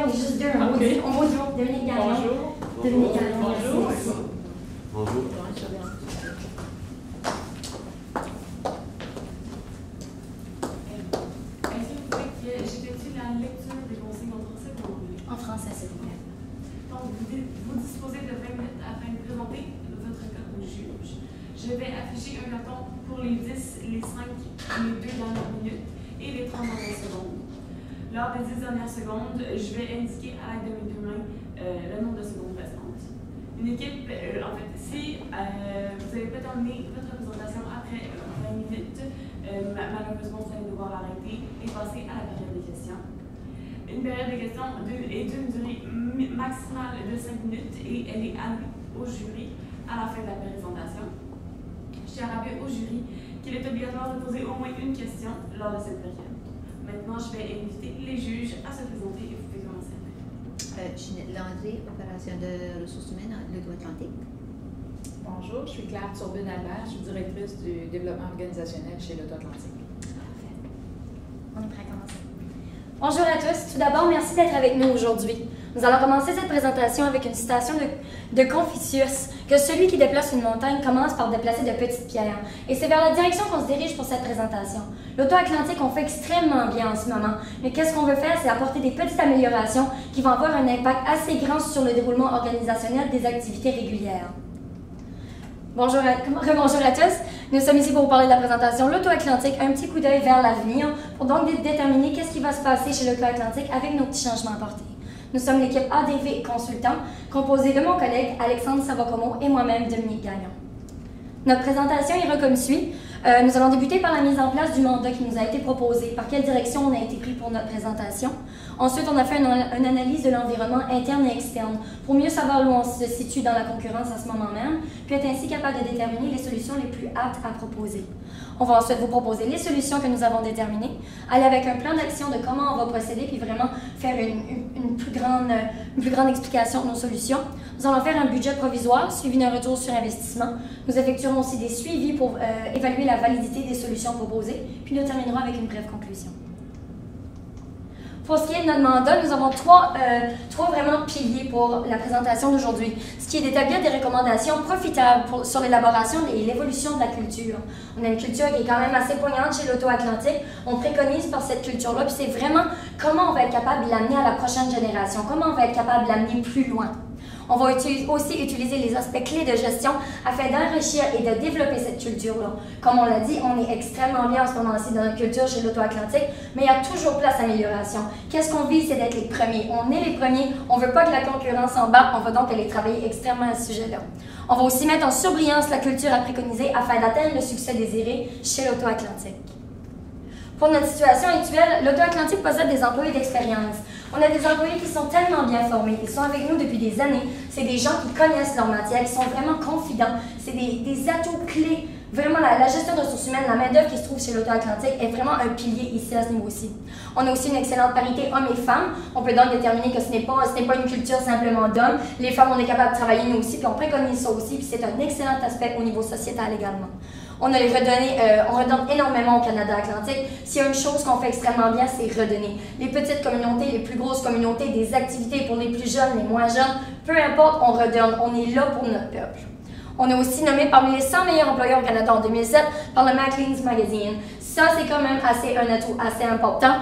on est juste deux. On va dire Dominique Gagnon. Bonjour. Dominique Gagnon. Bonjour. Bonjour. Est-ce que vous pouvez que j'effectue la lecture des consignes en français ou en anglais? En français, s'il vous plaît. Donc, vous disposez de 20 minutes afin de présenter votre cas au juge. Je vais afficher un carton pour les 10, les 5, les 2 dernières minutes et les 30 dernières secondes. Lors des 10 dernières secondes, je vais indiquer à l'aide de mes deux mains le nombre de secondes restantes. Une équipe, en fait, si vous n'avez pas terminé votre présentation après 20 minutes, malheureusement, vous allez devoir arrêter et passer à la période des questions. Une période de questions est d'une durée maximale de 5 minutes et elle est allouée au jury à la fin de la présentation. Je tiens à rappeler au jury qu'il est obligatoire de poser au moins une question lors de cette période. Maintenant, je vais inviter les juges à se présenter et vous pouvez commencer. Ginette Landry, opération de ressources humaines à l'Auto-Atlantique. Bonjour, je suis Claire Turbine-Albert, je suis directrice du développement organisationnel chez l'Auto-Atlantique. On est prêt à commencer. Bonjour à tous. Tout d'abord, merci d'être avec nous aujourd'hui. Nous allons commencer cette présentation avec une citation de Confucius, que celui qui déplace une montagne commence par déplacer de petites pierres. Et c'est vers la direction qu'on se dirige pour cette présentation. L'Auto-Atlantique, on fait extrêmement bien en ce moment, mais qu'est-ce qu'on veut faire, c'est apporter des petites améliorations qui vont avoir un impact assez grand sur le déroulement organisationnel des activités régulières. Bonjour à tous. Nous sommes ici pour vous parler de la présentation L'Auto-Atlantique, un petit coup d'œil vers l'avenir pour donc déterminer qu'est-ce qui va se passer chez l'Auto-Atlantique avec nos petits changements apportés. Nous sommes l'équipe ADV Consultant, composée de mon collègue Alexandre Savacomo et moi-même, Dominique Gagnon. Notre présentation ira comme suit. Nous allons débuter par la mise en place du mandat qui nous a été proposé, par quelle direction on a été pris pour notre présentation. Ensuite, on a fait une analyse de l'environnement interne et externe pour mieux savoir où on se situe dans la concurrence à ce moment même, puis être ainsi capable de déterminer les solutions les plus aptes à proposer. On va ensuite vous proposer les solutions que nous avons déterminées, aller avec un plan d'action de comment on va procéder, puis vraiment faire une plus grande explication de nos solutions. Nous allons faire un budget provisoire suivi d'un retour sur investissement. Nous effectuerons aussi des suivis pour évaluer la validité des solutions proposées, puis nous terminerons avec une brève conclusion. Pour ce qui est de notre mandat, nous avons trois vraiment piliers pour la présentation d'aujourd'hui. Ce qui est d'établir des recommandations profitables sur l'élaboration et l'évolution de la culture. On a une culture qui est quand même assez poignante chez l'Auto-Atlantique. On préconise par cette culture-là, puis c'est vraiment comment on va être capable de l'amener à la prochaine génération, comment on va être capable de l'amener plus loin. On va aussi utiliser les aspects clés de gestion afin d'enrichir et de développer cette culture-là. Comme on l'a dit, on est extrêmement bien en ce moment-ci dans notre culture chez l'Auto-Atlantique, mais il y a toujours place à amélioration. Qu'est-ce qu'on vise, c'est d'être les premiers. On est les premiers, on ne veut pas que la concurrence s'embarque, on va donc aller travailler extrêmement à ce sujet-là. On va aussi mettre en surbrillance la culture à préconiser afin d'atteindre le succès désiré chez l'Auto-Atlantique. Pour notre situation actuelle, l'Auto-Atlantique possède des employés d'expérience. On a des employés qui sont tellement bien formés, ils sont avec nous depuis des années. C'est des gens qui connaissent leur matière, qui sont vraiment confidents. C'est des atouts clés. Vraiment, la gestion de ressources humaines, la main-d'œuvre qui se trouve chez l'Auto-Atlantique est vraiment un pilier ici à ce niveau-ci. On a aussi une excellente parité hommes et femmes. On peut donc déterminer que ce n'est pas une culture simplement d'hommes. Les femmes, on est capable de travailler nous aussi, puis on préconise ça aussi, puis c'est un excellent aspect au niveau sociétal également. On redonne énormément au Canada Atlantique. S'il y a une chose qu'on fait extrêmement bien, c'est redonner. Les petites communautés, les plus grosses communautés, des activités pour les plus jeunes, les moins jeunes, peu importe, on redonne. On est là pour notre peuple. On est aussi nommé parmi les 100 meilleurs employeurs au Canada en 2007 par le Maclean's Magazine. Ça, c'est quand même un atout assez important.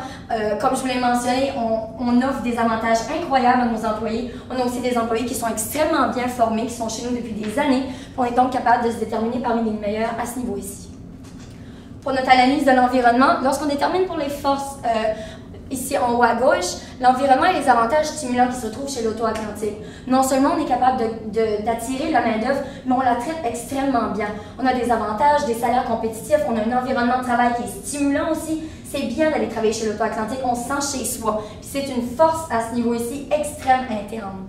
Comme je vous l'ai mentionné, on offre des avantages incroyables à nos employés. On a aussi des employés qui sont extrêmement bien formés, qui sont chez nous depuis des années. On est donc capable de se déterminer parmi les meilleurs à ce niveau ici. Pour notre analyse de l'environnement, lorsqu'on détermine pour les forces ici en haut à gauche, l'environnement et les avantages stimulants qui se trouvent chez l'Auto-Atlantique. Non seulement on est capable d'attirer la main-d'œuvre, mais on la traite extrêmement bien. On a des avantages, des salaires compétitifs, on a un environnement de travail qui est stimulant aussi. C'est bien d'aller travailler chez l'Auto-Atlantique, on se sent chez soi. C'est une force à ce niveau ici extrême interne.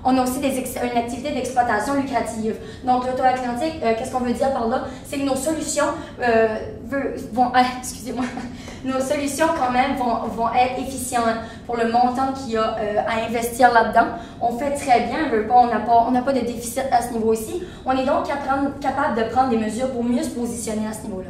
On a aussi une activité d'exploitation lucrative. Donc, l'Auto-Atlantique, qu'est-ce qu'on veut dire par là? C'est que nos solutions nos solutions quand même vont être efficientes pour le montant qu'il y a à investir là-dedans. On fait très bien, on n'a pas de déficit à ce niveau-ci. On est donc capable de prendre des mesures pour mieux se positionner à ce niveau-là.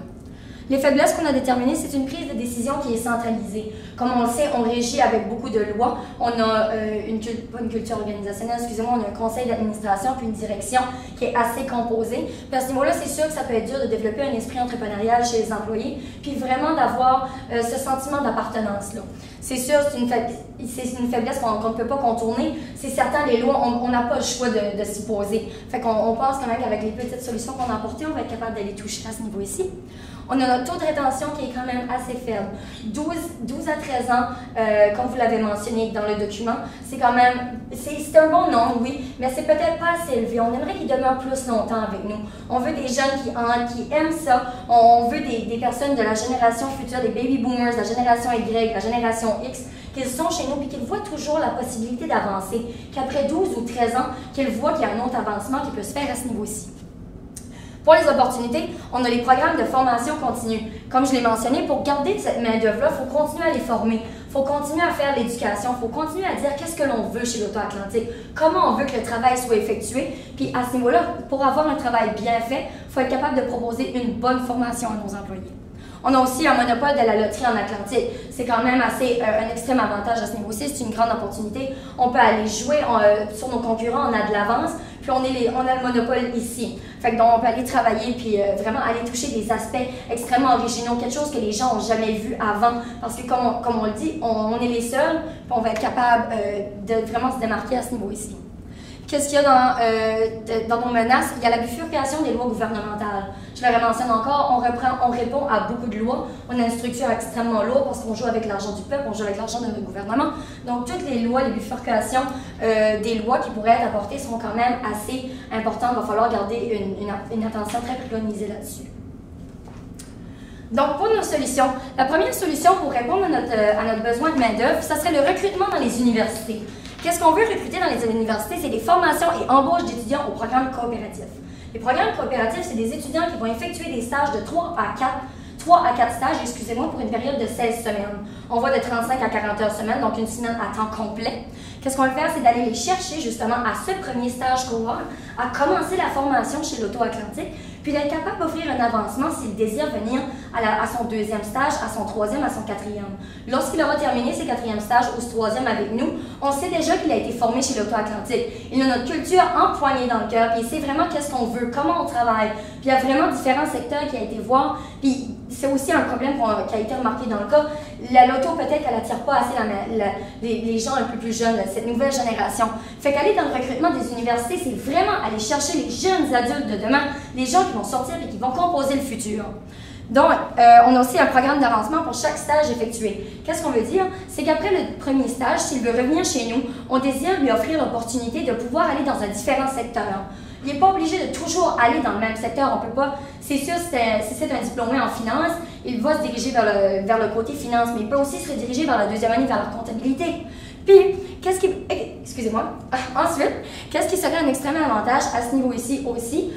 Les faiblesses qu'on a déterminées, c'est une prise de décision qui est centralisée. Comme on le sait, on régit avec beaucoup de lois. On a pas une culture organisationnelle, excusez-moi, on a un conseil d'administration puis une direction qui est assez composée. Puis à ce niveau-là, c'est sûr que ça peut être dur de développer un esprit entrepreneurial chez les employés, puis vraiment d'avoir ce sentiment d'appartenance-là. C'est sûr, c'est une faiblesse qu'on ne peut pas contourner. C'est certain, les lois, on n'a pas le choix de s'y poser. Fait qu'on pense quand même qu'avec les petites solutions qu'on a apportées, on va être capable d'aller toucher à ce niveau ici. On a notre taux de rétention qui est quand même assez faible. 12 à 13 ans, comme vous l'avez mentionné dans le document, c'est quand même, c'est un bon nombre, oui, mais c'est peut-être pas assez élevé. On aimerait qu'ils demeurent plus longtemps avec nous. On veut des jeunes qui aiment ça. On veut des personnes de la génération future, des baby boomers, la génération Y, la génération X, qu'ils sont chez nous et qu'ils voient toujours la possibilité d'avancer. Qu'après 12 ou 13 ans, qu'ils voient qu'il y a un autre avancement qui peut se faire à ce niveau-ci. Pour les opportunités, on a les programmes de formation continue. Comme je l'ai mentionné, pour garder cette main-d'œuvre-là, il faut continuer à les former, il faut continuer à faire l'éducation, il faut continuer à dire qu'est-ce que l'on veut chez l'Auto-Atlantique, comment on veut que le travail soit effectué. Puis à ce niveau-là, pour avoir un travail bien fait, il faut être capable de proposer une bonne formation à nos employés. On a aussi un monopole de la loterie en Atlantique. C'est quand même assez un extrême avantage à ce niveau-ci. C'est une grande opportunité. On peut aller jouer sur nos concurrents, on a de l'avance, puis on a le monopole ici. Fait que donc on peut aller travailler puis vraiment aller toucher des aspects extrêmement originaux, quelque chose que les gens n'ont jamais vu avant. Parce que comme on le dit, on est les seuls, puis on va être capable de vraiment se démarquer à ce niveau ici. Qu'est-ce qu'il y a dans nos menaces? Il y a la bifurcation des lois gouvernementales. Je le mentionne encore, on répond à beaucoup de lois. On a une structure extrêmement lourde parce qu'on joue avec l'argent du peuple, on joue avec l'argent de notre gouvernement. Donc, toutes les lois, les bifurcations des lois qui pourraient être apportées sont quand même assez importantes. Il va falloir garder une attention très préconisée là-dessus. Donc, pour nos solutions, la première solution pour répondre à notre besoin de main-d'œuvre, ça serait le recrutement dans les universités. Qu'est-ce qu'on veut recruter dans les universités? C'est des formations et embauches d'étudiants au programme coopératif. Les programmes coopératifs, c'est des étudiants qui vont effectuer des stages de 3 à 4 stages, excusez-moi, pour une période de 16 semaines. On va de 35 à 40 heures semaine, donc une semaine à temps complet. Qu'est-ce qu'on va faire? C'est d'aller les chercher justement à ce premier stage cohort, à commencer la formation chez l'Auto-Atlantique, puis d'être capable d'offrir un avancement s'il désire venir à son deuxième stage, à son troisième, à son quatrième. Lorsqu'il aura terminé ses quatrièmes stages ou ce troisième avec nous, on sait déjà qu'il a été formé chez l'Auto-Atlantique. Il a notre culture empoignée dans le cœur, puis il sait vraiment qu'est-ce qu'on veut, comment on travaille. Puis il y a vraiment différents secteurs qui a été voir, puis c'est aussi un problème qui a été remarqué dans le cas. La loto, peut-être qu'elle n'attire pas assez les gens un peu plus jeunes, cette nouvelle génération. Fait qu'aller dans le recrutement des universités, c'est vraiment aller chercher les jeunes adultes de demain, les gens qui vont sortir et qui vont composer le futur. Donc, on a aussi un programme d'avancement pour chaque stage effectué. Qu'est-ce qu'on veut dire? C'est qu'après le premier stage, s'il veut revenir chez nous, on désire lui offrir l'opportunité de pouvoir aller dans un différent secteur. Il n'est pas obligé de toujours aller dans le même secteur. On peut pas. C'est sûr, si c'est un diplômé en finance, il va se diriger vers le côté finance, mais il peut aussi se rediriger vers la deuxième année, vers la comptabilité. Puis, excusez-moi. Ensuite, qu'est-ce qui serait un extrême avantage à ce niveau ici aussi?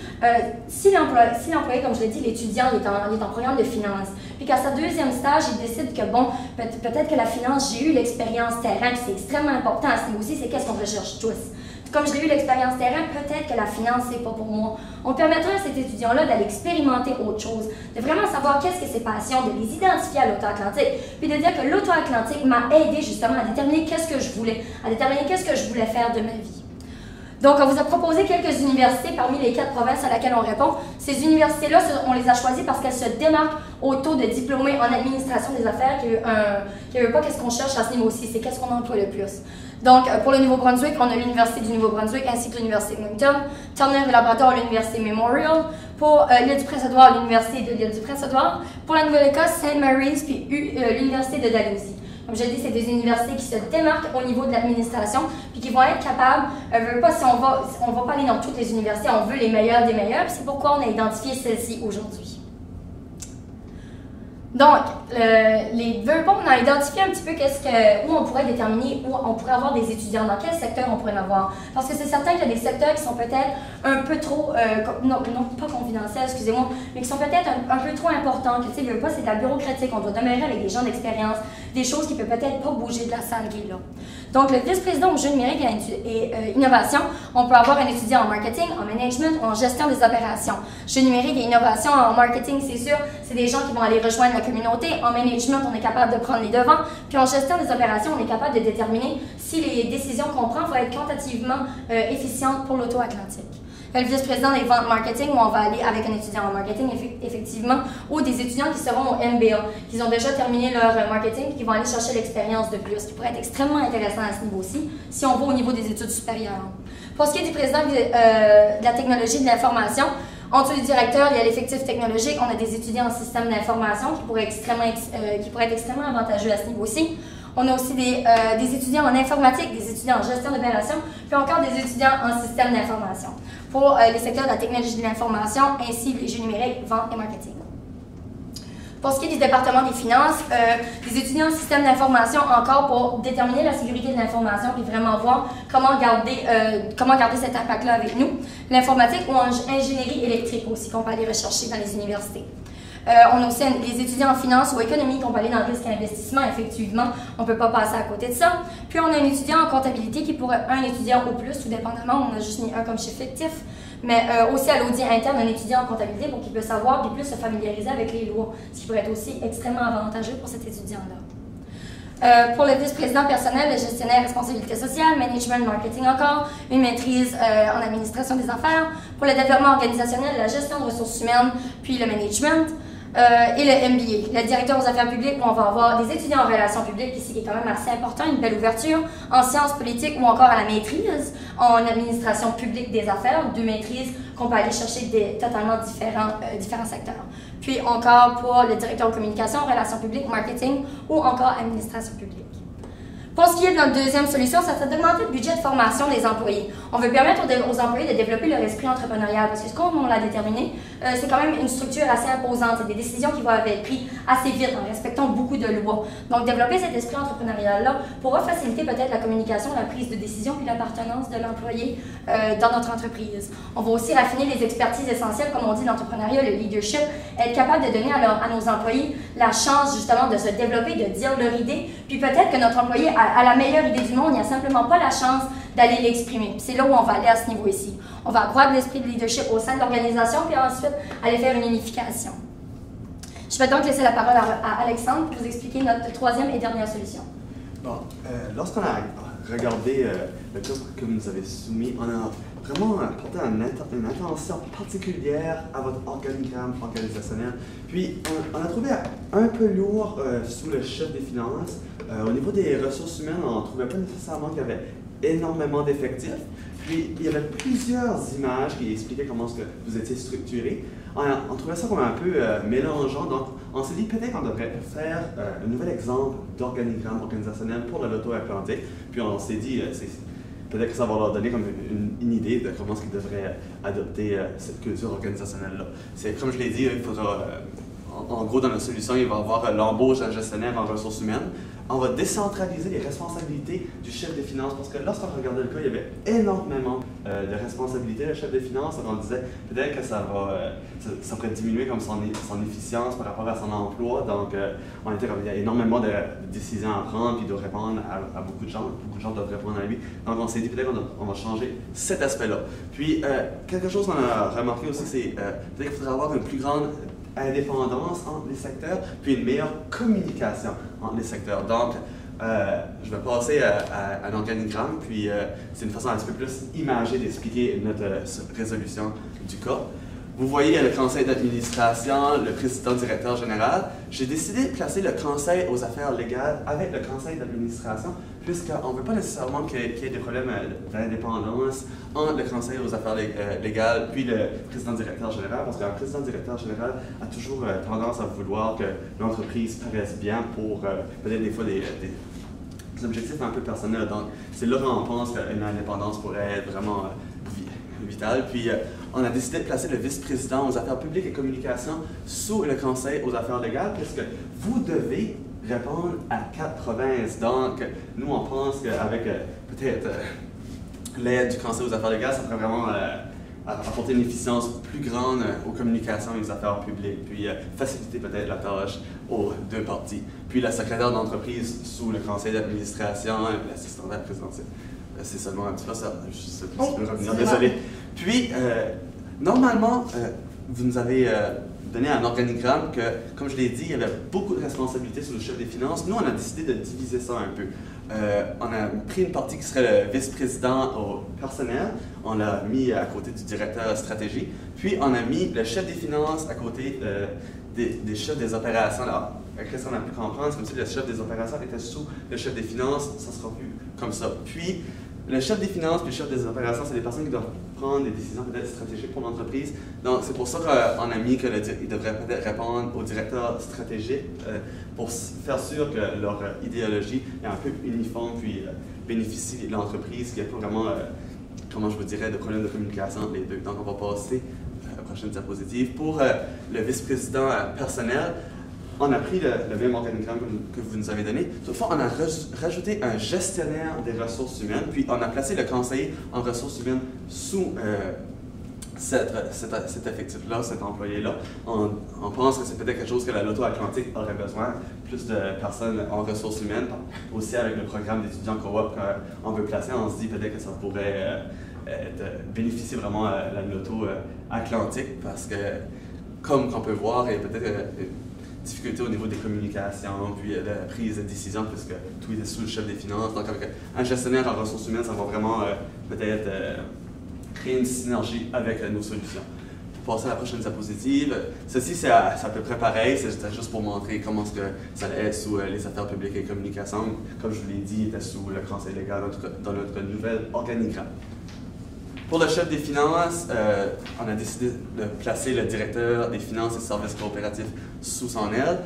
Si l'employé, comme je l'ai dit, l'étudiant, il est en programme de finance, puis qu'à sa deuxième stage, il décide que, bon, peut-être que la finance, j'ai eu l'expérience terrain, puis c'est extrêmement important à ce niveau aussi, c'est qu'est-ce qu'on recherche tous. Comme je l'ai eu l'expérience terrain, peut-être que la finance, c'est pas pour moi. On permettrait à cet étudiant-là d'aller expérimenter autre chose, de vraiment savoir qu'est-ce que ses passions, de les identifier à l'Auto-Atlantique, puis de dire que l'Auto-Atlantique m'a aidé justement à déterminer qu'est-ce que je voulais, à déterminer qu'est-ce que je voulais faire de ma vie. Donc, on vous a proposé quelques universités parmi les 4 provinces à laquelle on répond. Ces universités-là, on les a choisies parce qu'elles se démarquent au taux de diplômés en administration des affaires qui ne veut pas qu'est-ce qu'on cherche à ce niveau-ci, c'est qu'est-ce qu'on emploie le plus. Donc, pour le Nouveau-Brunswick, on a l'Université du Nouveau-Brunswick ainsi que l'Université de Moncton, Terre-Neuve-Labrador, l'Université Memorial, pour l'île du Prince-Édouard, l'Université de l'île du Prince-Édouard, pour la Nouvelle-Écosse, St. Mary's, puis l'Université de Dalhousie. Comme je l'ai dit, c'est des universités qui se démarquent au niveau de l'administration, puis qui vont être capables, on va pas aller dans toutes les universités, on veut les meilleurs des meilleurs, puis c'est pourquoi on a identifié celle-ci aujourd'hui. Donc, on a identifié un petit peu où on pourrait déterminer, où on pourrait avoir des étudiants, dans quel secteur on pourrait en avoir. Parce que c'est certain qu'il y a des secteurs qui sont peut-être un peu trop, non pas confidentiels, excusez-moi, mais qui sont peut-être un peu trop importants, que tu sais, c'est de la bureaucratique, on doit demeurer avec des gens d'expérience, des choses qui ne peuvent peut-être pas bouger de la salle qui est là. Donc, le vice-président au jeu numérique et innovation, on peut avoir un étudiant en marketing, en management ou en gestion des opérations. Jeu numérique et innovation en marketing, c'est sûr, c'est des gens qui vont aller rejoindre la communauté. En management, on est capable de prendre les devants. Puis en gestion des opérations, on est capable de déterminer si les décisions qu'on prend vont être quantitativement efficientes pour l'auto-Atlantique. Le vice-président des ventes marketing, où on va aller avec un étudiant en marketing, effectivement, ou des étudiants qui seront au MBA, qui ont déjà terminé leur marketing et qui vont aller chercher l'expérience de plus, qui pourrait être extrêmement intéressant à ce niveau-ci, si on va au niveau des études supérieures. Pour ce qui est du président de la technologie de l'information, en dessous du directeur, il y a l'effectif technologique. On a des étudiants en système d'information qui pourraient être extrêmement avantageux à ce niveau-ci. On a aussi des étudiants en informatique, des étudiants en gestion d'opération, puis encore des étudiants en système d'information pour les secteurs de la technologie de l'information ainsi que les jeux numériques, vente et marketing. Pour ce qui est du département des finances, des étudiants en système d'information encore pour déterminer la sécurité de l'information puis vraiment voir comment garder cet impact-là avec nous. L'informatique ou en ingénierie électrique aussi qu'on peut aller rechercher dans les universités. On a aussi les étudiants en finance ou économie qu'on peut aller dans le risque d'investissement, effectivement, on ne peut pas passer à côté de ça. Puis on a un étudiant en comptabilité qui pourrait un étudiant ou plus, tout dépendamment, on a juste mis un comme chiffre fictif, mais aussi à l'audit interne, un étudiant en comptabilité pour qu'il puisse savoir et plus se familiariser avec les lois, ce qui pourrait être aussi extrêmement avantageux pour cet étudiant-là. Pour le vice-président personnel, le gestionnaire responsabilité sociale, management, marketing encore, une maîtrise en administration des affaires. Pour le développement organisationnel, la gestion de ressources humaines, puis le management. Et le MBA, le directeur aux affaires publiques, où on va avoir des étudiants en relations publiques, ici qui est quand même assez important, une belle ouverture, en sciences politiques ou encore à la maîtrise, en administration publique des affaires, deux maîtrises qu'on peut aller chercher totalement différents secteurs. Puis encore pour le directeur aux communications, relations publiques, marketing ou encore administration publique. Pour ce qui est de notre deuxième solution, ça serait d'augmenter le budget de formation des employés. On veut permettre aux employés de développer leur esprit entrepreneurial parce que comme on l'a déterminé, c'est quand même une structure assez imposante. C'est des décisions qui vont être prises assez vite en respectant beaucoup de lois. Donc, développer cet esprit entrepreneurial-là pourra faciliter peut-être la communication, la prise de décision puis l'appartenance de l'employé dans notre entreprise. On va aussi raffiner les expertises essentielles, comme on dit, l'entrepreneuriat, le leadership, être capable de donner à nos employés la chance justement de se développer, de dire leur idée, puis peut-être que notre employé a la meilleure idée du monde, il n'y a simplement pas la chance d'aller l'exprimer. C'est là où on va aller à ce niveau ici. On va accroître l'esprit de leadership au sein de l'organisation, puis ensuite aller faire une unification. Je vais donc laisser la parole à Alexandre pour vous expliquer notre troisième et dernière solution. Bon, lorsqu'on a regardé le cas que vous nous avez soumis, on a vraiment porté une attention particulière à votre organigramme organisationnel. Puis, on a trouvé un peu lourd sous le chef des finances. Au niveau des ressources humaines, on ne trouvait pas nécessairement qu'il y avait énormément d'effectifs. Puis, il y avait plusieurs images qui expliquaient comment est-ce que vous étiez structuré. On trouvait ça comme un peu mélangeant, donc on s'est dit peut-être qu'on devrait faire un nouvel exemple d'organigramme organisationnel pour le loto Atlantique. Puis on s'est dit, peut-être que ça va leur donner comme une idée de comment est-ce qu'ils devraient adopter cette culture organisationnelle-là. C'est comme je l'ai dit, il faudra, en gros dans notre solution, il va y avoir l'embauche d'un gestionnaire en ressources humaines. On va décentraliser les responsabilités du chef des finances parce que lorsqu'on regardait le cas, il y avait énormément de responsabilités. Le chef des finances, on disait peut-être que ça pourrait diminuer comme son efficience par rapport à son emploi. Donc, il y a énormément de décisions à prendre puis il doit répondre à beaucoup de gens. Beaucoup de gens doivent répondre à lui. Donc, on s'est dit peut-être qu'on va changer cet aspect-là. Puis, quelque chose qu'on a remarqué aussi, c'est peut-être qu'il faudrait avoir une plus grande indépendance entre les secteurs, puis une meilleure communication entre les secteurs. Donc, je vais passer à un organigramme, puis c'est une façon un petit peu plus imagée d'expliquer notre résolution du cas. Vous voyez le conseil d'administration, le président-directeur général. J'ai décidé de placer le conseil aux affaires légales avec le conseil d'administration, puisqu'on ne veut pas nécessairement qu'il y ait des problèmes d'indépendance entre le conseil aux affaires légales puis le président-directeur général, parce qu'un président-directeur général a toujours tendance à vouloir que l'entreprise paraisse bien pour peut-être des fois des objectifs un peu personnels. Donc, c'est là qu'on pense qu'une indépendance pourrait être vraiment vital. Puis on a décidé de placer le vice-président aux affaires publiques et communications sous le conseil aux affaires légales, puisque vous devez répondre à 4 provinces. Donc, nous, on pense qu'avec peut-être l'aide du conseil aux affaires légales, ça pourrait vraiment apporter une efficience plus grande aux communications et aux affaires publiques, puis faciliter peut-être la tâche aux deux parties. Puis la secrétaire d'entreprise sous le conseil d'administration, l'assistante à la présidentielle. C'est seulement un petit peu ça, je sais pas si je peux revenir, désolé. Puis, normalement, vous nous avez donné un organigramme que, comme je l'ai dit, il y avait beaucoup de responsabilités sur le chef des finances. Nous, on a décidé de diviser ça un peu. On a pris une partie qui serait le vice-président au personnel, on l'a mis à côté du directeur stratégie, puis on a mis le chef des finances à côté des chefs des opérations. Alors, qu'est-ce qu'on a pu comprendre? C'est comme si le chef des opérations était sous le chef des finances, ça ne sera plus comme ça. Puis, le chef des finances et le chef des opérations, c'est des personnes qui doivent prendre des décisions peut-être stratégiques pour l'entreprise. Donc, c'est pour ça qu'on a mis qu'il devrait peut-être répondre au directeur stratégique pour faire sûr que leur idéologie est un peu uniforme puis bénéficie de l'entreprise, qu'il n'y a pas vraiment, comment je vous dirais, de problème de communication entre les deux. Donc, on va passer à la prochaine diapositive. Pour le vice-président personnel, on a pris le même organigramme que vous nous avez donné. Toutefois, on a rajouté un gestionnaire des ressources humaines, puis on a placé le conseiller en ressources humaines sous cet effectif-là, cet employé-là. On pense que c'est peut-être quelque chose que la Loto Atlantique aurait besoin, plus de personnes en ressources humaines. Aussi avec le programme d'étudiants co-op qu'on veut placer, on se dit peut-être que ça pourrait bénéficier vraiment à la Loto Atlantique, parce que, comme on peut voir, il y a peut-être difficultés au niveau des communications, puis la prise de décision, puisque tout est sous le chef des finances. Donc, avec un gestionnaire en ressources humaines, ça va vraiment peut-être créer une synergie avec nos solutions. Pour passer à la prochaine diapositive, ceci, c'est à peu près pareil, c'était juste pour montrer comment est-ce que ça allait être sous les affaires publiques et communications. Comme je vous l'ai dit, il était sous le conseil légal dans notre nouvel organigramme. Pour le chef des finances, on a décidé de placer le directeur des finances et services coopératifs sous son aile.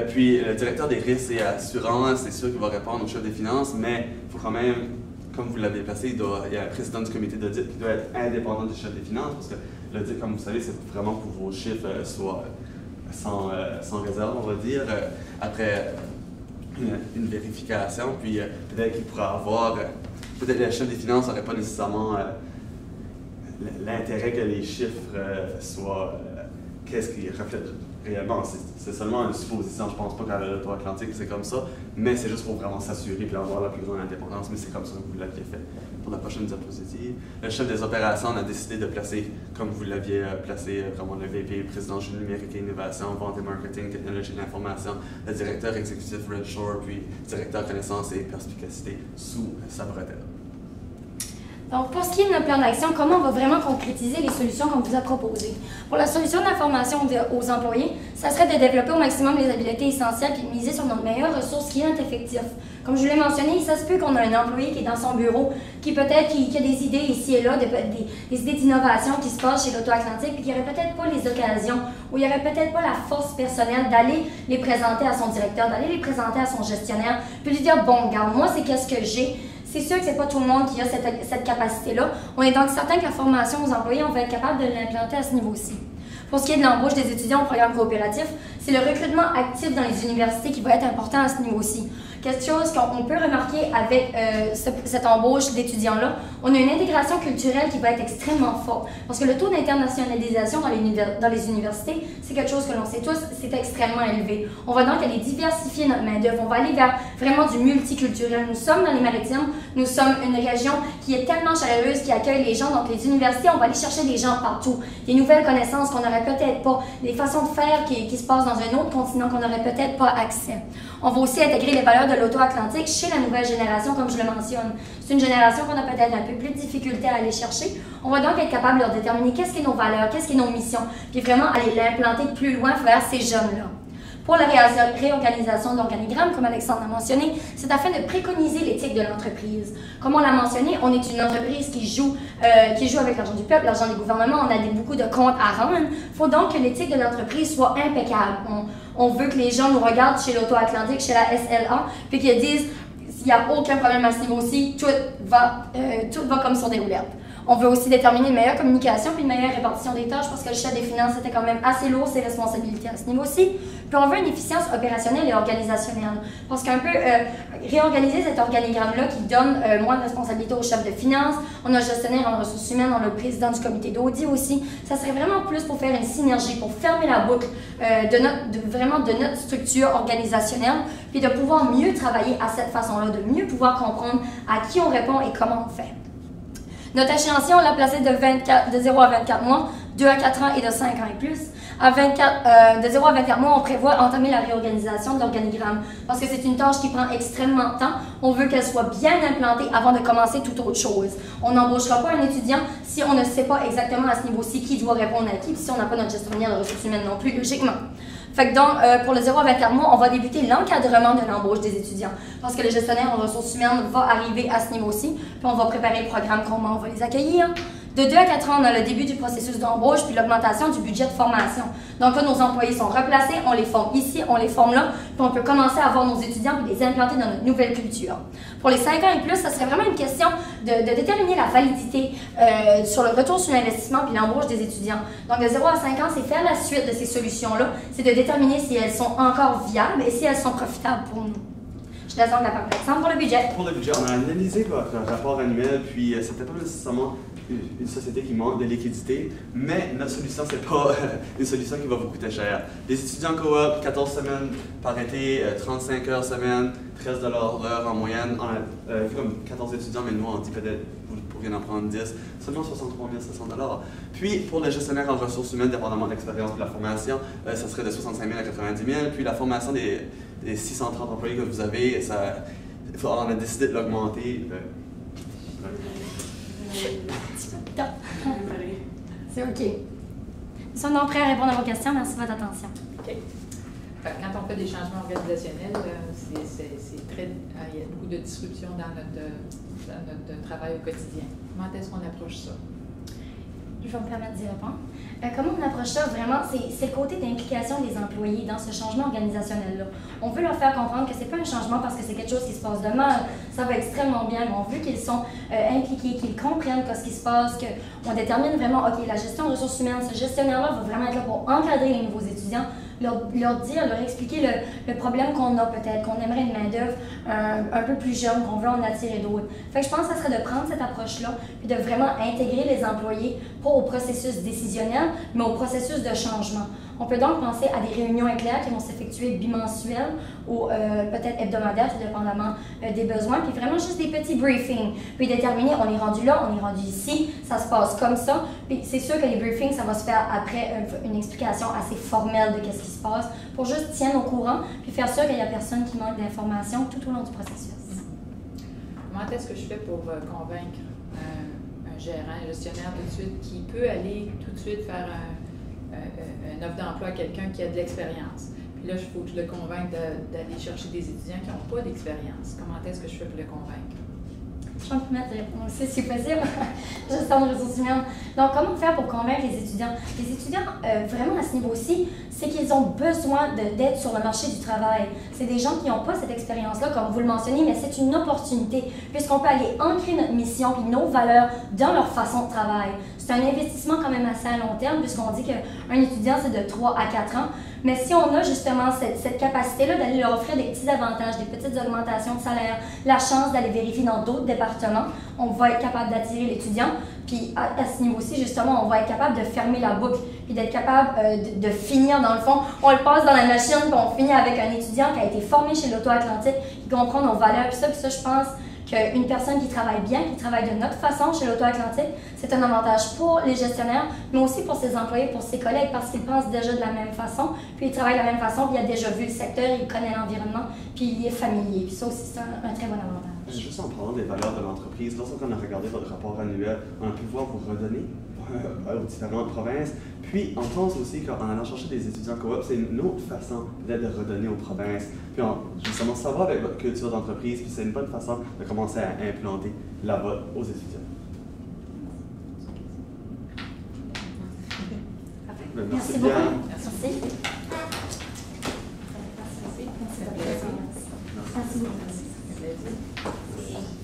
Puis le directeur des risques et assurances, c'est sûr qu'il va répondre au chef des finances, mais il faut quand même, comme vous l'avez placé, il y a un président du comité d'audit qui doit être indépendant du chef des finances, parce que l'audit, comme vous savez, c'est vraiment pour que vos chiffres soient sans réserve, on va dire, après une vérification. Puis peut-être qu'il pourra avoir, peut-être le chef des finances n'aurait pas nécessairement l'intérêt que les chiffres soient, qu'est-ce qu'ils reflètent réellement. C'est seulement une supposition, je ne pense pas qu'à la Loto Atlantique c'est comme ça, mais c'est juste pour vraiment s'assurer et avoir la plus grande indépendance, mais c'est comme ça que vous l'aviez fait. Pour la prochaine diapositive, le chef des opérations, on a décidé de placer, comme vous l'aviez placé, vraiment le VP, président du numérique et innovation, vente et marketing, technologie de l'information, le directeur exécutif Red Shore, puis directeur connaissance et perspicacité sous sa bretelle. Donc, pour ce qui est de notre plan d'action, comment on va vraiment concrétiser les solutions qu'on vous a proposées? Pour la solution d'information aux employés, ça serait de développer au maximum les habiletés essentielles et de miser sur notre meilleure ressource qui est notre effectif. Comme je vous l'ai mentionné, ça se peut qu'on a un employé qui est dans son bureau, qui peut-être qui a des idées ici et là, des idées d'innovation qui se passent chez l'Auto Atlantique, puis qui n'aurait peut-être pas les occasions, ou il n'y aurait peut-être pas la force personnelle d'aller les présenter à son directeur, d'aller les présenter à son gestionnaire, puis lui dire, bon, regarde, moi, c'est qu'est-ce que j'ai. C'est sûr que ce n'est pas tout le monde qui a cette capacité-là. On est donc certain que la formation aux employés, on va être capable de l'implanter à ce niveau-ci. Pour ce qui est de l'embauche des étudiants au programme coopératif, c'est le recrutement actif dans les universités qui va être important à ce niveau-ci. Quelque chose qu'on peut remarquer avec cette embauche d'étudiants-là, on a une intégration culturelle qui va être extrêmement forte. Parce que le taux d'internationalisation dans les universités, c'est quelque chose que l'on sait tous, c'est extrêmement élevé. On va donc aller diversifier notre main-d'œuvre, on va aller vers vraiment du multiculturel. Nous sommes dans les Maritimes, nous sommes une région qui est tellement chaleureuse, qui accueille les gens. Donc les universités, on va aller chercher des gens partout, des nouvelles connaissances qu'on n'aurait peut-être pas, des façons de faire qui se passent dans un autre continent qu'on n'aurait peut-être pas accès. On va aussi intégrer les valeurs de l'Auto Atlantique chez la nouvelle génération, comme je le mentionne. C'est une génération qu'on a peut-être un peu plus de difficulté à aller chercher. On va donc être capable de leur déterminer qu'est-ce qui est nos valeurs, qu'est-ce qui est nos missions, puis vraiment aller l'implanter plus loin vers ces jeunes-là. Pour la réorganisation de l'organigramme, comme Alexandre l'a mentionné, c'est afin de préconiser l'éthique de l'entreprise. Comme on l'a mentionné, on est une entreprise qui joue avec l'argent du peuple, l'argent des gouvernements, on a beaucoup de comptes à rendre. Il faut donc que l'éthique de l'entreprise soit impeccable. On veut que les gens nous regardent chez l'Auto Atlantique, chez la SLA, puis qu'ils disent, s'il n'y a aucun problème à ce niveau-ci, tout va comme sur des roulettes. On veut aussi déterminer une meilleure communication puis une meilleure répartition des tâches parce que le chef des finances était quand même assez lourd ses responsabilités à ce niveau-ci. Puis on veut une efficience opérationnelle et organisationnelle parce qu'un peu réorganiser cet organigramme-là qui donne moins de responsabilités au chef de finances, on a le gestionnaire en ressources humaines, on a le président du comité d'audit aussi. Ça serait vraiment plus pour faire une synergie, pour fermer la boucle de notre structure organisationnelle puis de pouvoir mieux travailler à cette façon-là, de mieux pouvoir comprendre à qui on répond et comment on fait. Notre échéancier, on l'a placé de 0 à 24 mois, 2 à 4 ans et de 5 ans et plus. De 0 à 24 mois, on prévoit entamer la réorganisation de l'organigramme parce que c'est une tâche qui prend extrêmement de temps. On veut qu'elle soit bien implantée avant de commencer toute autre chose. On n'embauchera pas un étudiant si on ne sait pas exactement à ce niveau-ci qui doit répondre à qui, puis si on n'a pas notre gestionnaire de ressources humaines non plus, logiquement. Fait que donc, pour le 0 à 24 mois, on va débuter l'encadrement de l'embauche des étudiants parce que le gestionnaire en ressources humaines va arriver à ce niveau-ci, puis on va préparer le programme, comment on va les accueillir. De 2 à 4 ans, on a le début du processus d'embauche puis l'augmentation du budget de formation. Donc là, nos employés sont replacés, on les forme ici, on les forme là, puis on peut commencer à voir nos étudiants puis les implanter dans notre nouvelle culture. Pour les 5 ans et plus, ça serait vraiment une question de déterminer la validité sur le retour sur l'investissement puis l'embauche des étudiants. Donc de 0 à 5 ans, c'est faire la suite de ces solutions-là, c'est de déterminer si elles sont encore viables et si elles sont profitables pour nous. Je laisse donc la parole Alexandre pour le budget. Pour le budget, on a analysé votre rapport annuel, puis c'était pas nécessairement une société qui manque de liquidité, mais notre solution, c'est pas une solution qui va vous coûter cher. Les étudiants coop, 14 semaines par été, 35 heures semaine, 13 $ l'heure en moyenne. On a comme 14 étudiants, mais nous, on dit peut-être vous pourriez en prendre 10, seulement 63 700 $. Puis, pour le gestionnaire en ressources humaines, dépendamment de l'expérience de la formation, ça serait de 65 000 à 90 000. Puis, la formation des 630 employés que vous avez, on a décidé de l'augmenter. C'est OK. Nous sommes donc prêts à répondre à vos questions. Merci de votre attention. OK. Quand on fait des changements organisationnels, il y a beaucoup de disruptions dans notre travail au quotidien. Comment est-ce qu'on approche ça? Je vais me permettre d'y répondre. Comment on approche ça vraiment? C'est le côté d'implication des employés dans ce changement organisationnel-là. On veut leur faire comprendre que ce n'est pas un changement parce que c'est quelque chose qui se passe de mal. Ça va extrêmement bien, mais on veut qu'ils sont impliqués, qu'ils comprennent ce qui se passe, qu'on détermine vraiment, OK, la gestion de ressources humaines, ce gestionnaire-là va vraiment être là pour encadrer les nouveaux étudiants, leur dire, leur expliquer le problème qu'on a peut-être, qu'on aimerait une main-d'œuvre un peu plus jeune, qu'on veut en attirer d'autres. Fait que je pense que ça serait de prendre cette approche-là puis de vraiment intégrer les employés, pas au processus décisionnel, mais au processus de changement. On peut donc penser à des réunions éclairs qui vont s'effectuer bimensuelles ou peut-être hebdomadaires, tout dépendamment des besoins, puis vraiment juste des petits briefings, puis déterminer on est rendu là, on est rendu ici, ça se passe comme ça. Puis c'est sûr que les briefings, ça va se faire après une explication assez formelle de qu'est-ce qui se passe, pour juste tiendre au courant, puis faire sûr qu'il n'y a personne qui manque d'informations tout au long du processus. Comment est-ce que je fais pour convaincre un gérant, un gestionnaire tout de suite, qui peut aller tout de suite faire une offre d'emploi à quelqu'un qui a de l'expérience? Puis là, il faut que je le convainque d'aller chercher des étudiants qui n'ont pas d'expérience. Comment est-ce que je fais pour le convaincre? Je vais me permettre de répondre aussi, si possible. Gestion de ressources humaines. Donc, comment faire pour convaincre les étudiants? Les étudiants, vraiment à ce niveau-ci, c'est qu'ils ont besoin d'aide sur le marché du travail. C'est des gens qui n'ont pas cette expérience-là, comme vous le mentionnez, mais c'est une opportunité, puisqu'on peut aller ancrer notre mission et nos valeurs dans leur façon de travail. C'est un investissement quand même assez à long terme, puisqu'on dit qu'un étudiant, c'est de 3 à 4 ans. Mais si on a justement cette capacité-là d'aller leur offrir des petits avantages, des petites augmentations de salaire, la chance d'aller vérifier dans d'autres départements, on va être capable d'attirer l'étudiant. Puis à ce niveau-ci, justement, on va être capable de fermer la boucle, puis d'être capable de finir dans le fond. On le passe dans la machine, puis on finit avec un étudiant qui a été formé chez l'Auto-Atlantique, qui comprend nos valeurs, puis ça, je pense qu'une personne qui travaille bien, qui travaille de notre façon chez l'Auto-Atlantique, c'est un avantage pour les gestionnaires, mais aussi pour ses employés, pour ses collègues, parce qu'ils pensent déjà de la même façon, puis ils travaillent de la même façon, puis il a déjà vu le secteur, il connaît l'environnement, puis il est familier. Puis ça aussi, c'est un très bon avantage. Juste en parlant des valeurs de l'entreprise, lorsqu'on a regardé votre rapport annuel, on a pu voir vous redonner aux différentes provinces. Puis, on pense aussi qu'en allant chercher des étudiants coop, c'est une autre façon peut-être de redonner aux provinces. Puis, justement, savoir avec votre culture d'entreprise, puis c'est une bonne façon de commencer à implanter là-bas aux étudiants. Merci bien. beaucoup. Merci. Merci beaucoup. Merci.